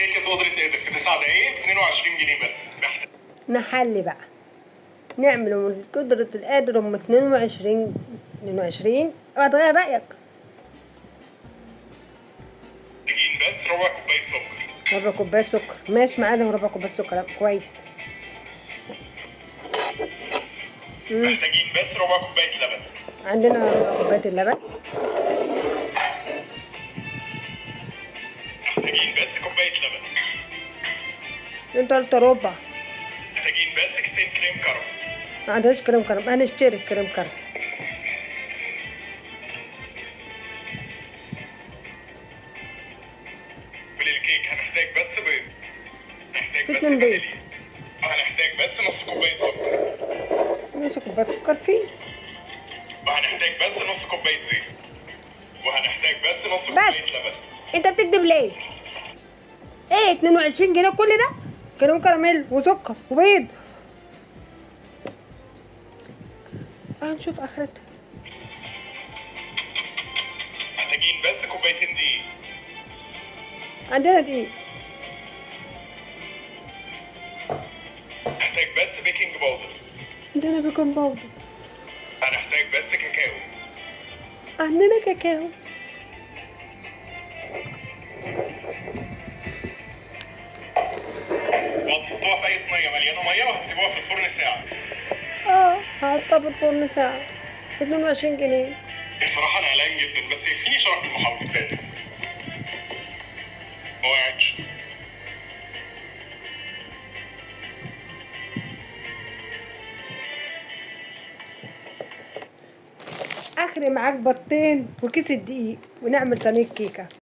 كيكه قدره قادر في 9 دقايق 22 جنيه بس. محلي بقى نعمله من قدرة القادر ام 22 هتغير رأيك. محتاجين بس ربع كوبايه سكر. ربع كوباية سكر ماشي معانا، ربع كوباية سكر كويس. محتاجين بس ربع كوبايه لبن. عندنا ربع كوباية اللبن. محتاجين بس كوبايه لبن. انت قلت ربع. محتاجين بس كيسين كريم كرم. ما عندناش كريم كرم، هنشتري كريم كرم. وللكيك هنحتاج بس بيض. في نحتاج بس 2 بيض. فانيليا. وهنحتاج بس نص كوبايه سكر. نص كوباية سكر فيه. وهنحتاج بس نص كوبايه زيت. وهنحتاج بس نص كوبايه بس لبن. انت بتكذب ليه؟ ايه 22 جنيه كل ده؟ كريم كراميل وسكر وبيض. هنشوف اخرتها. محتاجين بس كوبايتين دقيق. عندنا دقيق. نحتاج بس بيكنج باودر. عندنا بيكنج باودر. هنحتاج بس كاكاو. عندنا كاكاو. وهتحطوها في اي صينيه مليانه ميه وهتسيبوها في الفرن ساعه. هحطها في الفرن ساعة ب 22 جنيه. بصراحه انا قلقان جدا بس يكفيني شرح المحاولة اللي فاتت. ما وقعتش. اخري معاك بطين وكيس الدقيق ونعمل صينية كيكة.